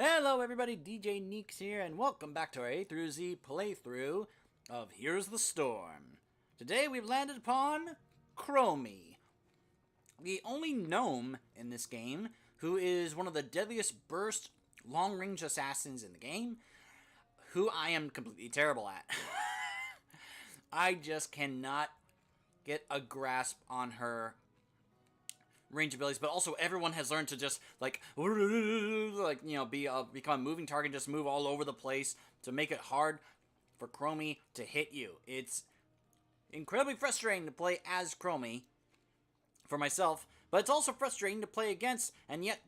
Hello everybody, DJ Neeks here, and welcome back to our A through Z playthrough of Here's the Storm. Today we've landed upon Chromie, the only gnome in this game who is one of the deadliest burst long-range assassins in the game, who I am completely terrible at. I just cannot get a grasp on her range abilities, but also everyone has learned to just become a moving target, just move all over the place to make it hard for Chromie to hit you. It's incredibly frustrating to play as Chromie for myself, but it's also frustrating to play against, and yet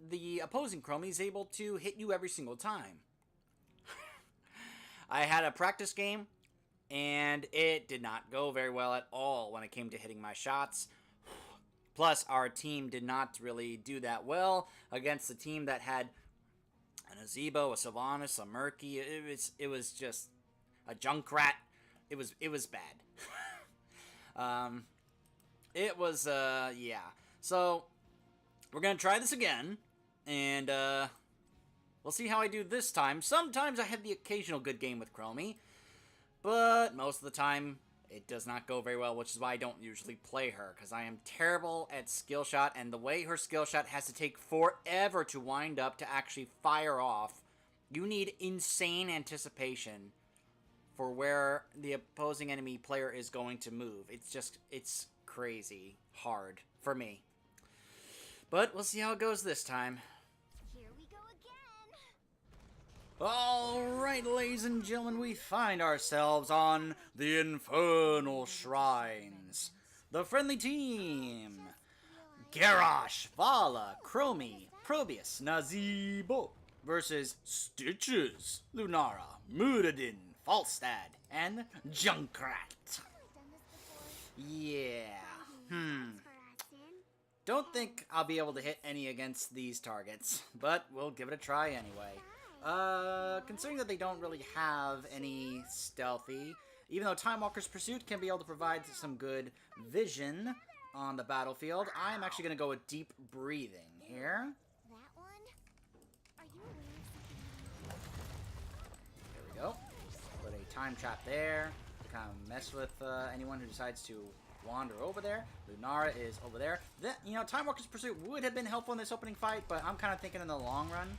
the opposing Chromie is able to hit you every single time. I had a practice game, and it did not go very well at all when it came to hitting my shots. Plus, our team did not really do that well against the team that had an Azebo, a Sylvanas, a Murky. It was just a Junkrat. It was bad. Yeah. So, we're going to try this again, and we'll see how I do this time. Sometimes I have the occasional good game with Chromie, but most of the time it does not go very well, which is why I don't usually play her, because I am terrible at skill shot, and the way her skill shot has to take forever to wind up to actually fire off, you need insane anticipation for where the opposing enemy player is going to move. It's crazy hard for me. But we'll see how it goes this time. Here we go again. Alright, ladies and gentlemen, we find ourselves on the Infernal Shrines. The friendly team: Garrosh, Vala, Chromie, Probius, Nazebo versus Stitches, Lunara, Muradin, Falstad, and Junkrat. Yeah, Don't think I'll be able to hit any against these targets, but we'll give it a try anyway. Considering that they don't really have any stealthy, even though Time Walker's Pursuit can be able to provide some good vision on the battlefield, I'm actually going to go with Deep Breathing here. That one? Are you aware of something? There we go. Put a time trap there to kind of mess with anyone who decides to wander over there. Lunara is over there. Time Walker's Pursuit would have been helpful in this opening fight, but I'm kind of thinking in the long run,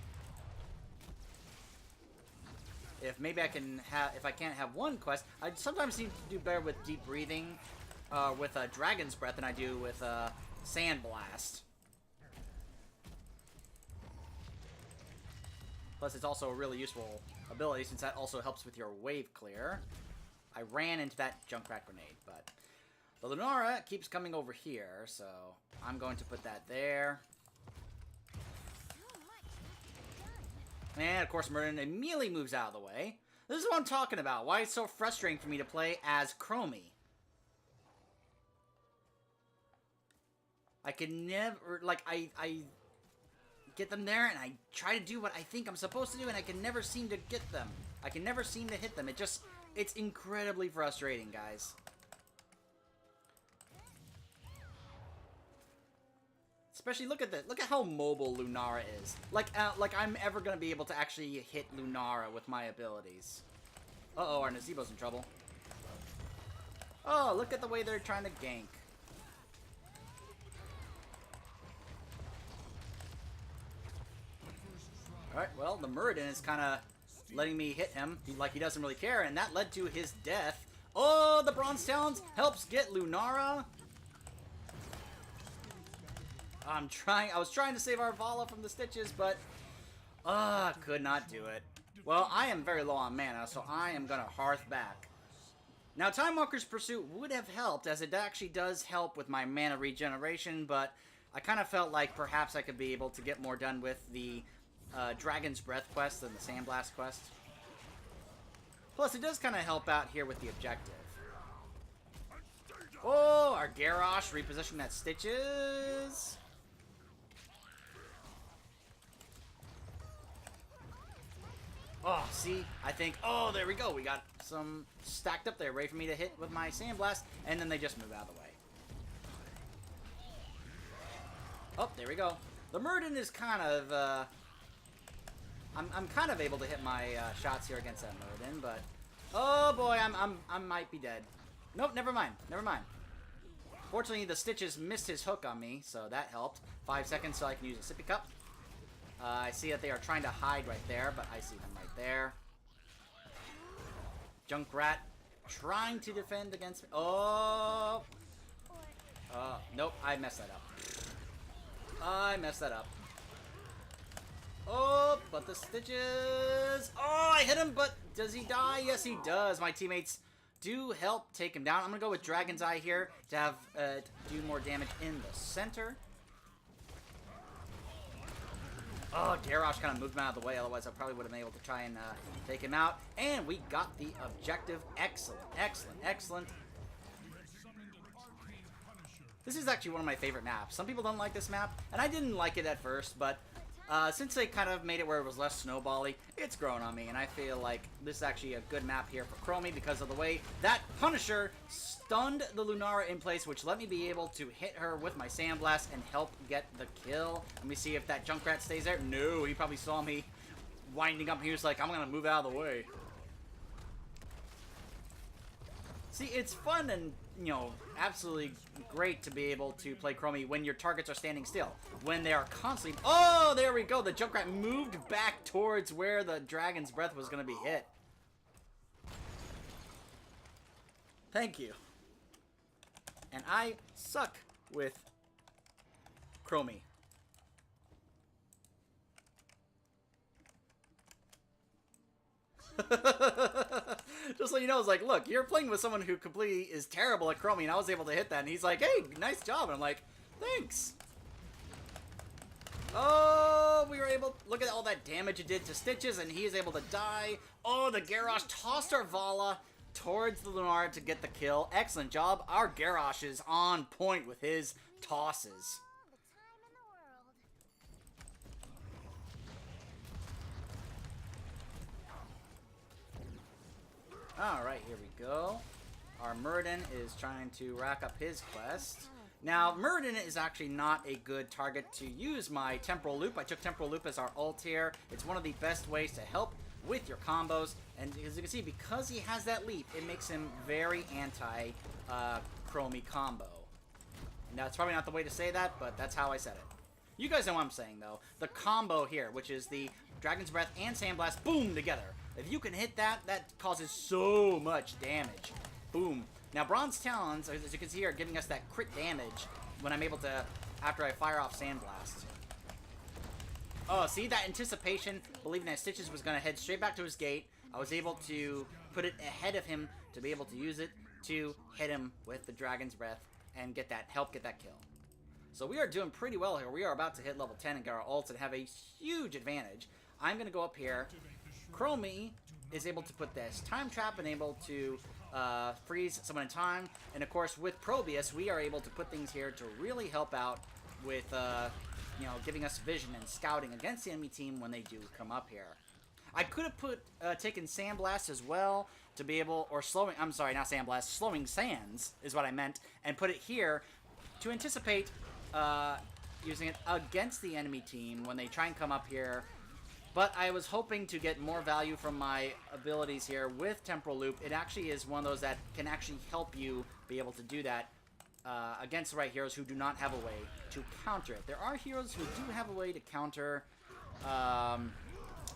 if maybe if I can't have one quest, I sometimes seem to do better with Deep Breathing with Dragon's Breath than I do with Sand Blast. Plus, it's also a really useful ability since that also helps with your wave clear. I ran into that Junkrat grenade, but the Lunara keeps coming over here, so I'm going to put that there. And, of course, Merlin immediately moves out of the way. This is what I'm talking about. Why it's so frustrating for me to play as Chromie. I can never, I get them there, and I try to do what I think I'm supposed to do, and I can never seem to get them. I can never seem to hit them. It's incredibly frustrating, guys. Especially, look at this. Look at how mobile Lunara is. Like I'm ever going to be able to actually hit Lunara with my abilities. Uh-oh, our Nazebo's in trouble. Oh, look at the way they're trying to gank. Alright, well, the Muradin is kind of letting me hit him like he doesn't really care, and that led to his death. Oh, the Bronze Talons helps get Lunara. I was trying to save our Vala from the Stitches, but could not do it. Well, I am very low on mana, so I am gonna hearth back. Now, Time Walker's Pursuit would have helped, as it actually does help with my mana regeneration, but I kind of felt like perhaps I could be able to get more done with the Dragon's Breath quest than the Sandblast quest. Plus, it does kind of help out here with the objective. Oh, our Garrosh repositioning that Stitches. Oh, see? I think... Oh, there we go. We got some stacked up there, ready for me to hit with my Sandblast, and then they just move out of the way. Oh, there we go. The Muradin is kind of I'm kind of able to hit my shots here against that Murden, but oh boy, I might be dead. Nope, never mind. Never mind. Fortunately, the Stitches missed his hook on me, so that helped. 5 seconds so I can use a sippy cup. I see that they are trying to hide right there, but I see them right there. Junkrat trying to defend against me. Oh! Nope, I messed that up. I messed that up. Oh, but the Stitches... Oh, I hit him, but does he die? Yes, he does. My teammates do help take him down. I'm going to go with Dragon's Eye here to have do more damage in the center. Oh, Garrosh kind of moved him out of the way. Otherwise, I probably would have been able to try and take him out. And we got the objective. Excellent, excellent, excellent. This is actually one of my favorite maps. Some people don't like this map, and I didn't like it at first, but since they kind of made it where it was less snowbally, it's grown on me, and I feel like this is actually a good map here for Chromie because of the way that Punisher stunned the Lunara in place, which let me be able to hit her with my Sandblast and help get the kill. Let me see if that Junkrat stays there. No, he probably saw me winding up. He was like, I'm going to move out of the way. See, it's fun and, you know, absolutely great to be able to play Chromie when your targets are standing still. When they are constantly... Oh, there we go. The Junkrat moved back towards where the Dragon's Breath was going to be hit. Thank you. And I suck with Chromie. Just so you know, it's like, look, you're playing with someone who completely is terrible at Chromie, and I was able to hit that, and he's like, hey, nice job. And I'm like, thanks. Oh, we were able... Look at all that damage it did to Stitches, and he is able to die. Oh, the Garrosh tossed our Vala towards the Lunara to get the kill. Excellent job. Our Garrosh is on point with his tosses. Alright, here we go. Our Murden is trying to rack up his quest. Now, Murden is actually not a good target to use my Temporal Loop. I took Temporal Loop as our ult here. It's one of the best ways to help with your combos. And as you can see, because he has that leap, it makes him very anti-Chromie combo. Now, it's probably not the way to say that, but that's how I said it. You guys know what I'm saying, though. The combo here, which is the Dragon's Breath and Sandblast, boom, together. If you can hit that, that causes so much damage. Boom. Now, Bronze Talons, as you can see here, are giving us that crit damage when I'm able to, after I fire off Sandblast. Oh, see that anticipation, believing that Stitches was going to head straight back to his gate. I was able to put it ahead of him to be able to use it to hit him with the Dragon's Breath and get that, help get that kill. So we are doing pretty well here. We are about to hit level 10 and get our ults and have a huge advantage. I'm going to go up here. Chromie is able to put this time trap and able to freeze someone in time. And of course, with Probius, we are able to put things here to really help out with, you know, giving us vision and scouting against the enemy team when they do come up here. I could have put taken Sandblast as well to be able, or slowing, I'm sorry, not Sandblast, slowing Sands is what I meant, and put it here to anticipate using it against the enemy team when they try and come up here. But I was hoping to get more value from my abilities here with Temporal Loop. It actually is one of those that can actually help you be able to do that against the right heroes who do not have a way to counter it. There are heroes who do have a way to counter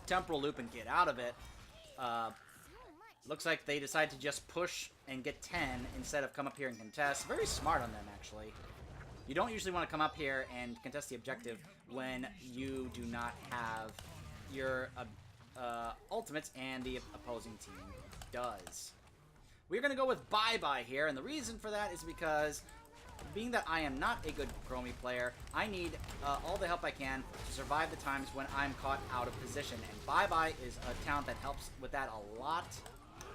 Temporal Loop and get out of it. Looks like they decided to just push and get 10 instead of come up here and contest. Very smart on them, actually. You don't usually want to come up here and contest the objective when you do not have your ultimates and the opposing team does. We're going to go with Bye-Bye here, and the reason for that is because being that I am not a good Chromie player, I need all the help I can to survive the times when I'm caught out of position, and Bye-Bye is a talent that helps with that a lot.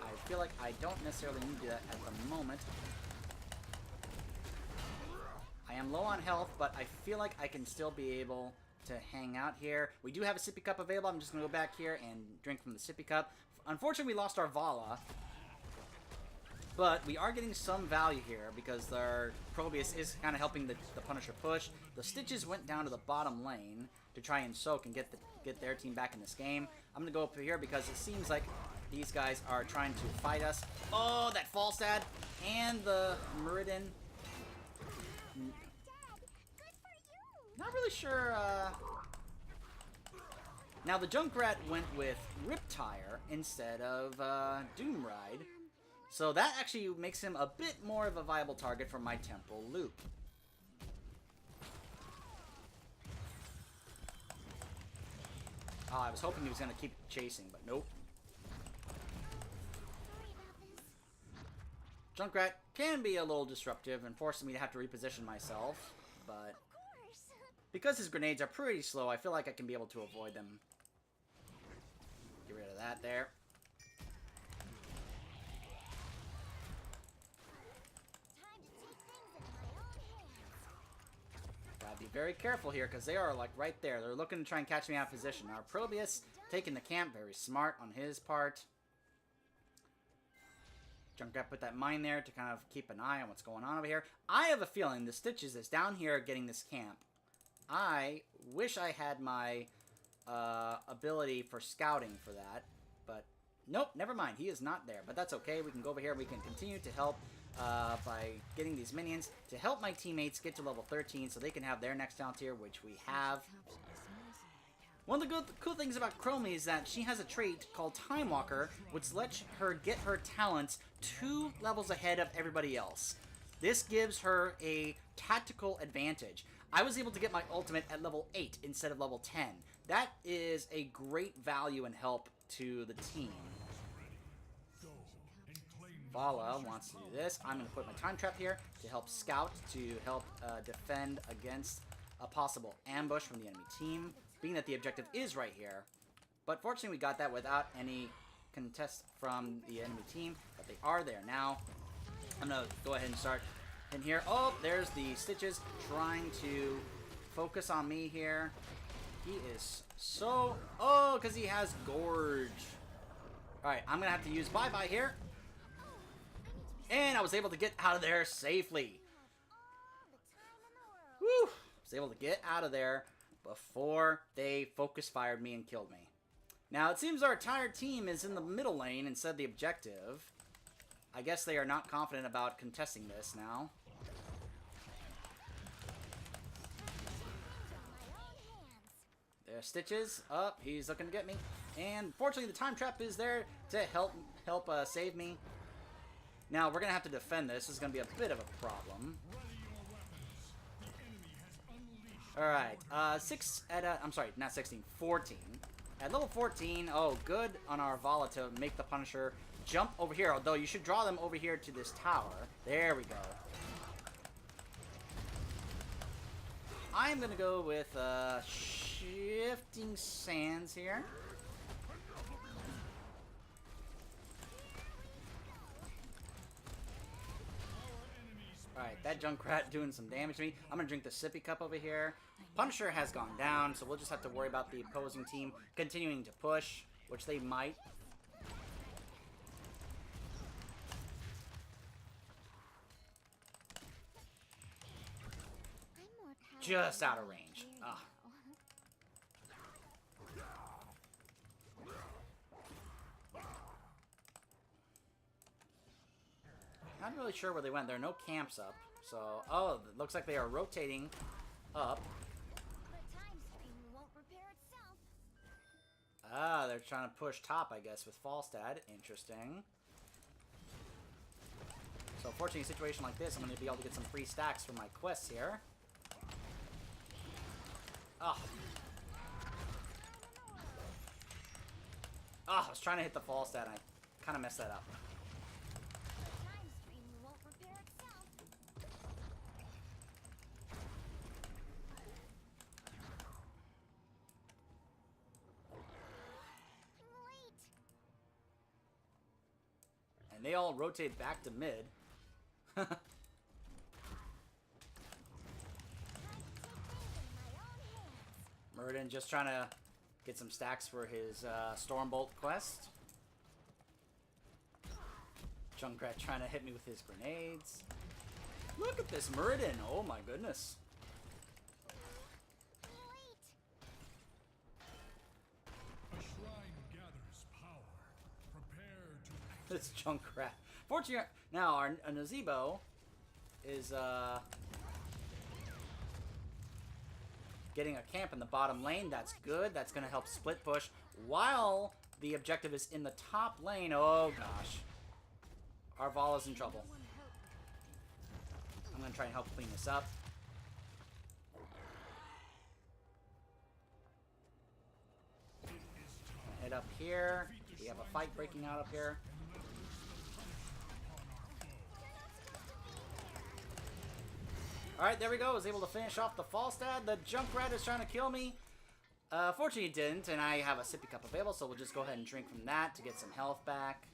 I feel like I don't necessarily need that at the moment. I am low on health, but I feel like I can still be able to hang out here. We do have a sippy cup available. I'm just going to go back here and drink from the sippy cup. Unfortunately, we lost our Vala. But we are getting some value here because their Probius is kind of helping the Punisher push. The Stitches went down to the bottom lane to try and soak and get their team back in this game. I'm going to go up here because it seems like these guys are trying to fight us. Oh, that Falstad and the Muradin. Not really sure. Now, the Junkrat went with Riptire instead of Doomride. So that actually makes him a bit more of a viable target for my Temple Loop. Oh, I was hoping he was going to keep chasing, but nope. Junkrat can be a little disruptive and forcing me to have to reposition myself, but because his grenades are pretty slow, I feel like I can be able to avoid them. Get rid of that there. Gotta be very careful here because they are like right there. They're looking to try and catch me out of position. Now Probius taking the camp, very smart on his part. Junkrat put that mine there to kind of keep an eye on what's going on over here. I have a feeling the Stitches is down here getting this camp. I wish I had my ability for scouting for that, but nope, never mind. He is not there, but that's okay. We can go over here. We can continue to help by getting these minions to help my teammates get to level 13 so they can have their next talent tier, which we have. One of the cool things about Chromie is that she has a trait called Time Walker, which lets her get her talents 2 levels ahead of everybody else. This gives her a tactical advantage. I was able to get my ultimate at level 8 instead of level 10. That is a great value and help to the team. Vala wants to do this. I'm going to put my time trap here to help scout, to help defend against a possible ambush from the enemy team, being that the objective is right here. But fortunately, we got that without any contest from the enemy team, but they are there now. I'm going to go ahead and start in here. Oh, there's the Stitches trying to focus on me here. He is so... Oh, because he has Gorge. Alright, I'm going to have to use Bye-Bye here. And I was able to get out of there safely. Woo! I was able to get out of there before they focus fired me and killed me. Now, it seems our entire team is in the middle lane instead of the objective. I guess they are not confident about contesting this now. There's Stitches. Up, he's looking to get me. And fortunately, the time trap is there to help save me. Now, we're going to have to defend this. This is going to be a bit of a problem. Alright, 14. At level 14, oh, good on our Vala to make the Punisher jump over here. Although, you should draw them over here to this tower. There we go. I'm going to go with Shifting Sands here. Alright, that Junkrat doing some damage to me. I'm going to drink the sippy cup over here. Punisher has gone down, so we'll just have to worry about the opposing team continuing to push, which they might. Just out of range. Ugh. Not really sure where they went. There are no camps up. So, oh, it looks like they are rotating up. Ah, they're trying to push top, I guess, with Falstad. Interesting. So, fortunately, in a situation like this, I'm going to be able to get some free stacks for my quests here. Oh. Oh, I was trying to hit the Falstad, and I kind of messed that up. And they all rotate back to mid. Muradin just trying to get some stacks for his Stormbolt quest. Junkrat trying to hit me with his grenades. Look at this Muradin. Oh my goodness. Wait. A shrine gathers power. Prepare to This Junkrat. Fortunately, now our Nazebo is getting a camp in the bottom lane. That's good. That's going to help split push while the objective is in the top lane. Oh gosh. Our Vala's in trouble. I'm going to try and help clean this up. Head up here. We have a fight breaking out up here. Alright, there we go. I was able to finish off the Falstad. The Junkrat is trying to kill me. Fortunately, it didn't, and I have a sippy cup available, so we'll just go ahead and drink from that to get some health back.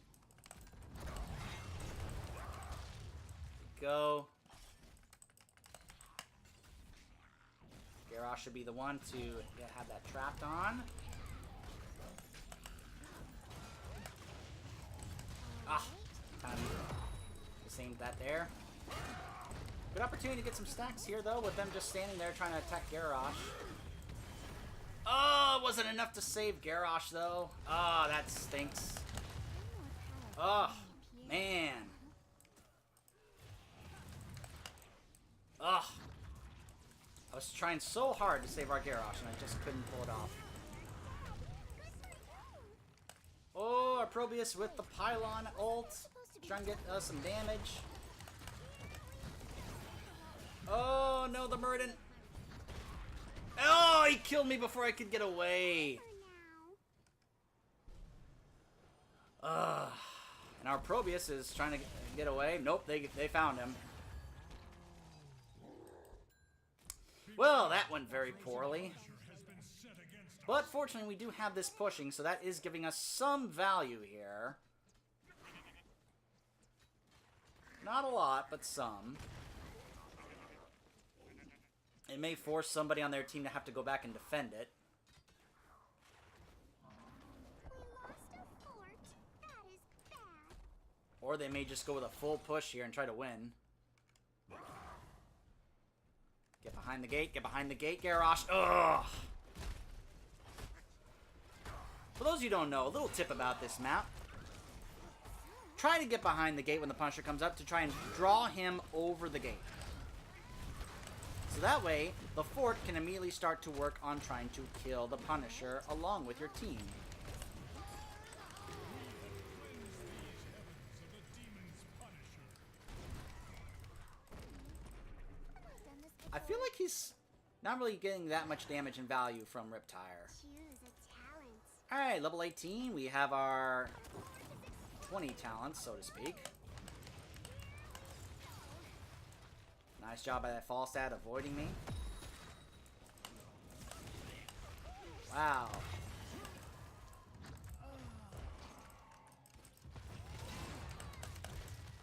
Go. Garrosh should be the one to have that trapped on. Ah, kind of just aimed that there. Good opportunity to get some stacks here, though, with them just standing there trying to attack Garrosh. Oh, it wasn't enough to save Garrosh, though. Oh, that stinks. Oh, man. Ugh. I was trying so hard to save our Garrosh, and I just couldn't pull it off. Oh, our Probius with the Pylon ult. Trying to get us some damage. Oh, no, the Muradin. Oh, he killed me before I could get away. And our Probius is trying to get away. Nope, they found him. Well, that went very poorly. But fortunately, we do have this pushing, so that is giving us some value here. Not a lot, but some. It may force somebody on their team to have to go back and defend it. We lost a fort. That is bad. Or they may just go with a full push here and try to win. Get behind the gate, Garrosh. Ugh! For those of you who don't know, a little tip about this map. Try to get behind the gate when the Punisher comes up to try and draw him over the gate. So that way, the fort can immediately start to work on trying to kill the Punisher along with your team. I feel like he's not really getting that much damage and value from Riptire. Choose a talent. Alright, level 18. We have our 20 talents, so to speak. Nice job by that Falstad avoiding me. Wow.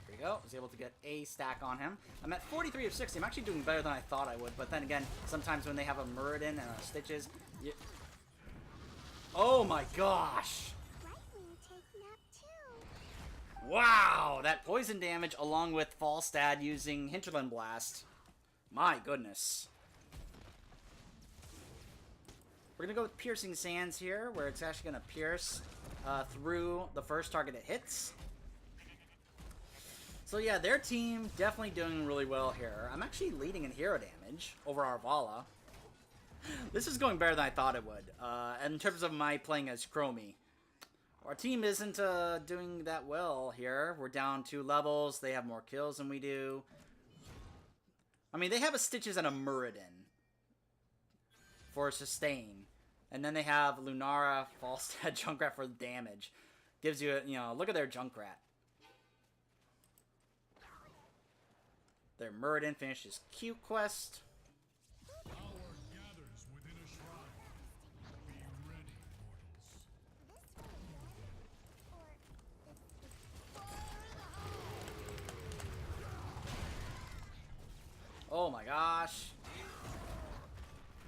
There we go. I was able to get a stack on him. I'm at 43 of 60. I'm actually doing better than I thought I would, but then again, sometimes when they have a Muradin and a Stitches... Oh my gosh! Wow! That poison damage along with Falstad using Hinterland Blast. My goodness. We're gonna go with Piercing Sands here, where it's actually gonna pierce through the first target it hits. So yeah, their team definitely doing really well here. I'm actually leading in hero damage over our Vala. This is going better than I thought it would. In terms of my playing as Chromie. Our team isn't doing that well here. We're down 2 levels. They have more kills than we do. I mean, they have a Stitches and a Muradin for sustain. And then they have Lunara, Falstad, Junkrat for damage. Gives you, look at their Junkrat. Their Muradin finished his Q quest. Oh my gosh.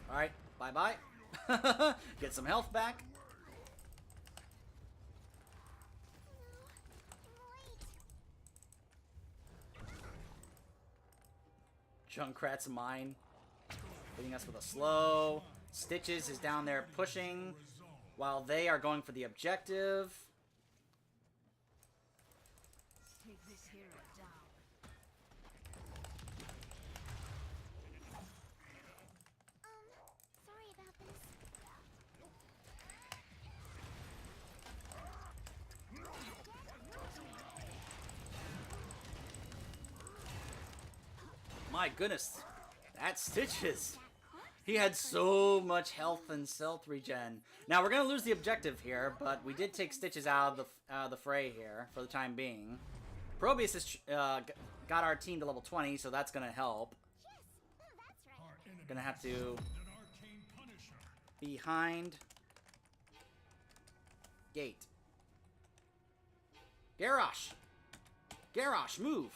Alright, bye-bye. Get some health back. Junkrat's mine. Hitting us with a slow. Stitches is down there pushing while they are going for the objective. Take this hero down. Sorry about this. My goodness. That Stitches. He had so much health and stealth regen. Now, we're going to lose the objective here, but we did take Stitches out of the fray here for the time being. Probius has got our team to level 20, so that's going to help. Yes, that's right. Our enemy Gonna have to an arcane punisher. behind gate. Garrosh! Garrosh, move!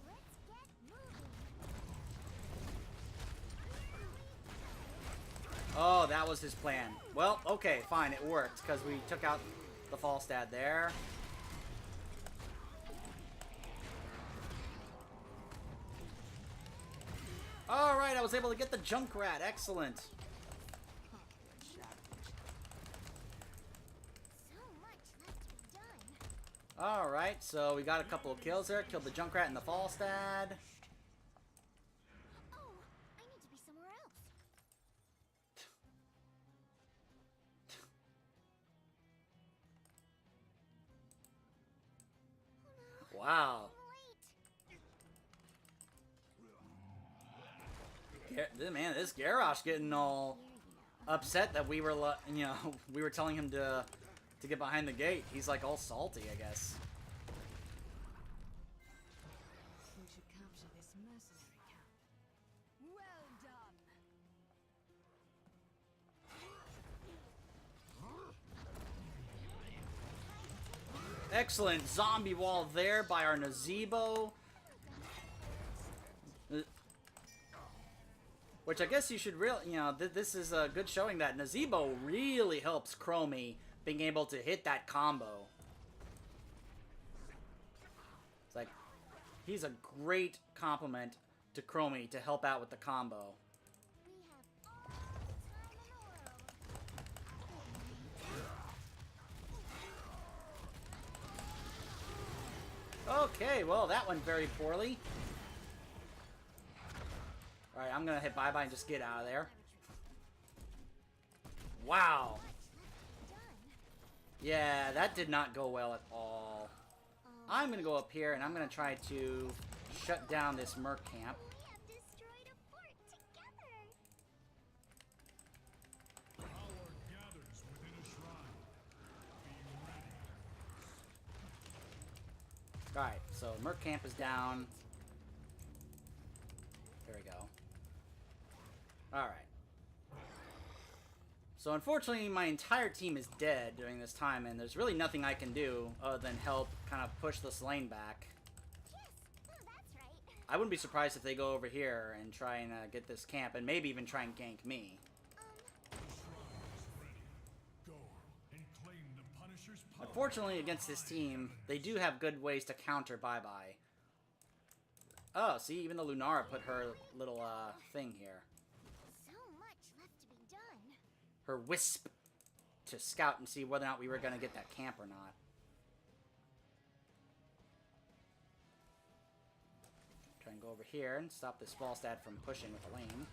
Let's get moving. Oh, that was his plan. Well, okay, fine, it worked, because we took out the Falstad there. Alright, I was able to get the Junkrat. Excellent. So much left to be done. Alright, so we got a couple of kills there. Killed the Junkrat and the Falstad. Oh, I need to be somewhere else. Wow. Late. Man, this Garrosh getting all upset that we were, we were telling him to get behind the gate. He's like all salty, I guess. We should capture this mercenary camp. Well done. Excellent zombie wall there by our Nazebo. Which I guess you should really, this is a good showing that Nazebo really helps Chromie being able to hit that combo. It's like, he's a great compliment to Chromie to help out with the combo. We have all the time in the world. Okay, well, that went very poorly. Alright, I'm gonna hit bye-bye and just get out of there. Wow. Yeah, that did not go well at all. I'm gonna go up here and I'm gonna try to shut down this merc camp. We have destroyed a fort together. Power gathers within a shrine. Be ready. Alright, so merc camp is down. There we go. Alright. So unfortunately, my entire team is dead during this time, and there's really nothing I can do other than help kind of push this lane back. Yes, that's right. I wouldn't be surprised if they go over here and try and get this camp, and maybe even try and gank me. The shrine is ready. Go and claim the Punisher's power. Unfortunately, against this team, they do have good ways to counter bye-bye. Oh, see, even the Lunara put her little thing here. So much left to be done. Her wisp to scout and see whether or not we were going to get that camp or not. Try and go over here and stop this Falstad from pushing with the lane.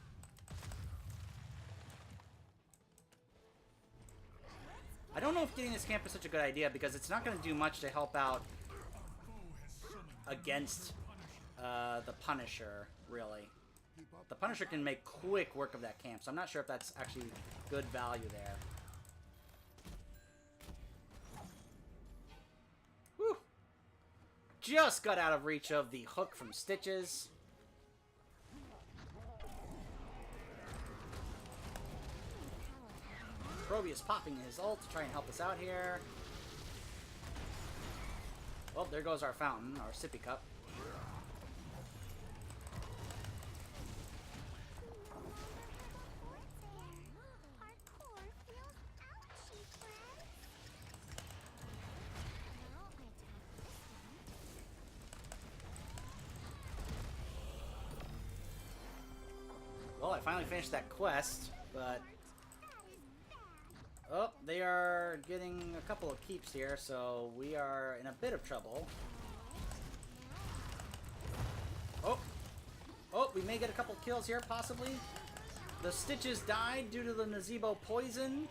I don't know if getting this camp is such a good idea because it's not going to do much to help out against the Punisher, really. The Punisher can make quick work of that camp, so I'm not sure if that's actually good value there. Whew. Just got out of reach of the hook from Stitches. Probius popping his ult to try and help us out here. Well, there goes our fountain, our sippy cup. Our core feels finally finish that quest, but... Oh, they are getting a couple of keeps here, so we are in a bit of trouble. Oh! Oh, we may get a couple kills here, possibly. The Stitches died due to the Nazebo poison.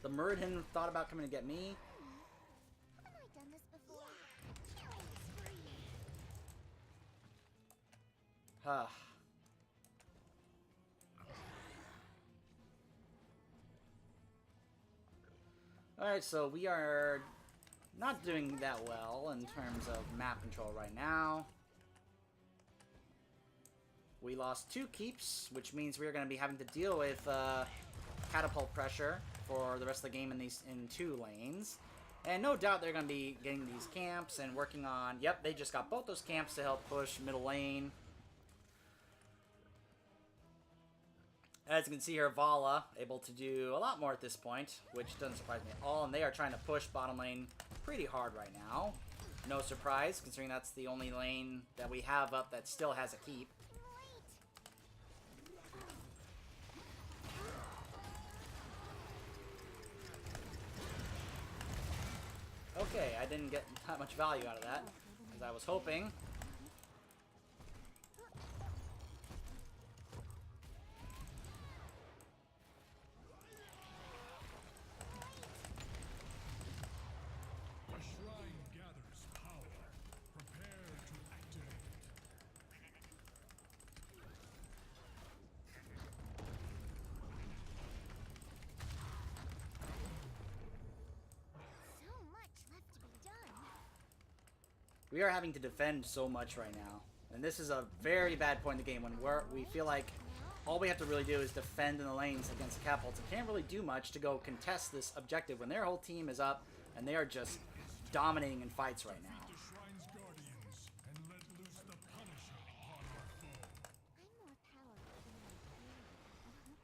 The Muradin thought about coming to get me. Have I done this before? Huh. Alright, so we are not doing that well in terms of map control right now. We lost 2 keeps, which means we are going to be having to deal with catapult pressure for the rest of the game in 2 lanes. And no doubt they're going to be getting these camps and working on... Yep, they just got both those camps to help push middle lane. As you can see here, Vala able to do a lot more at this point, which doesn't surprise me at all. And they are trying to push bottom lane pretty hard right now. No surprise, considering that's the only lane that we have up that still has a keep. Okay, I didn't get that much value out of that, as I was hoping. A shrine gathers power. Prepare to activate. So much left to be done. We are having to defend so much right now. And this is a very bad point in the game when we feel like all we have to really do is defend in the lanes against the catapults. We can't really do much to go contest this objective when their whole team is up and they are just dominating in fights right now. The shrine's guardians and let loose the Punisher upon our foe. I'm more powerful than I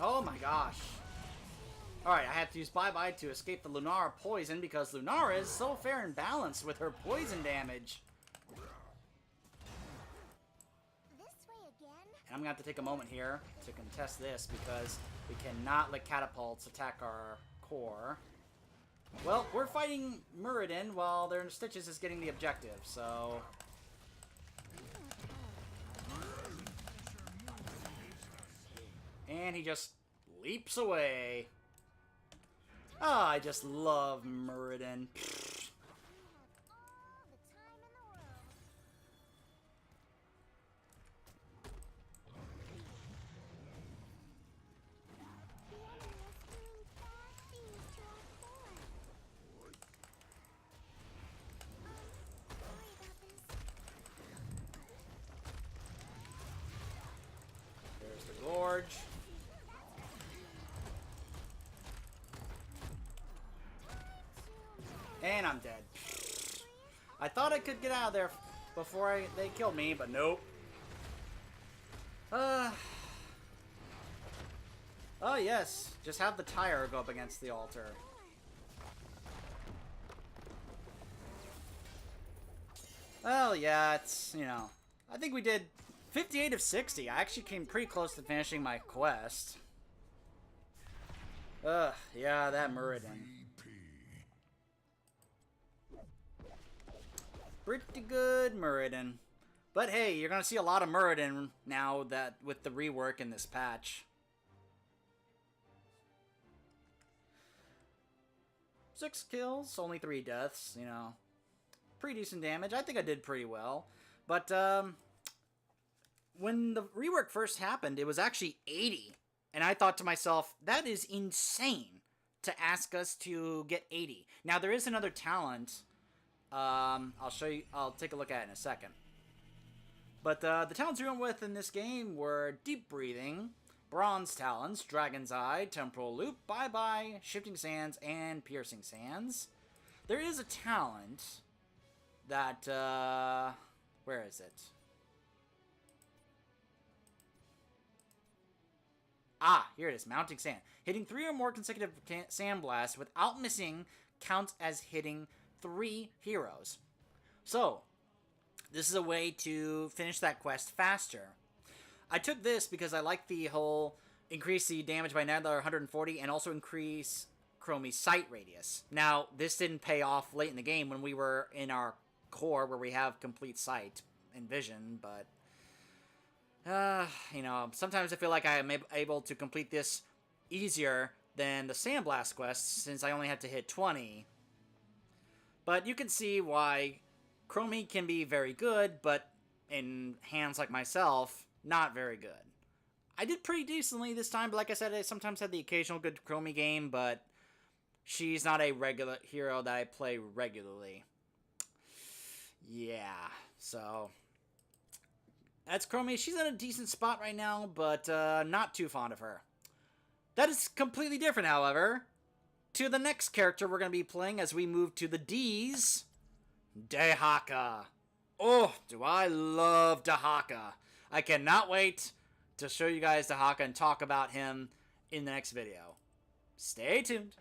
Oh my gosh. Alright, I have to use bye-bye to escape the Lunara poison because Lunara is so fair and balanced with her poison damage. This way again? And I'm going to have to take a moment here to contest this because we cannot let catapults attack our core. Well, we're fighting Muradin while their Stitches is getting the objective, so... And he just leaps away. Ah, I just love Muradin. I have all the time in the world. The enemy is spewing bad things to our core. Sorry about this. There's the gorge. And I'm dead. I thought I could get out of there before they killed me, but nope. Oh yes, just have the tire go up against the altar. Well, yeah, it's, you know, I think we did 58 of 60. I actually came pretty close to finishing my quest. Yeah, that Muradin. Pretty good Muradin. But hey, you're gonna see a lot of Muradin now that with the rework in this patch. 6 kills, only 3 deaths, you know. Pretty decent damage. I think I did pretty well. But when the rework first happened, it was actually 80. And I thought to myself, that is insane to ask us to get 80. Now there is another talent. I'll show you. I'll take a look at it in a second. But the talents we went with in this game were Deep Breathing, Bronze Talons, Dragon's Eye, Temporal Loop, Bye Bye, Shifting Sands, and Piercing Sands. There is a talent that, where is it? Ah, here it is, mounting sand. Hitting 3 or more consecutive sand blasts without missing counts as hitting 3 heroes. So, this is a way to finish that quest faster. I took this because I like the whole increase the damage by another 140 and also increase Chromie's sight radius. Now, this didn't pay off late in the game when we were in our core where we have complete sight and vision, but you know, sometimes I feel like I am able to complete this easier than the Sandblast quest since I only had to hit 20. But you can see why Chromie can be very good, but in hands like myself, not very good. I did pretty decently this time, but like I said, I sometimes had the occasional good Chromie game, but she's not a regular hero that I play regularly. Yeah, so that's Chromie. She's in a decent spot right now, but not too fond of her. That is completely different, however, to the next character we're going to be playing as we move to the D's, Dehaka. Oh, do I love Dehaka. I cannot wait to show you guys Dehaka and talk about him in the next video. Stay tuned.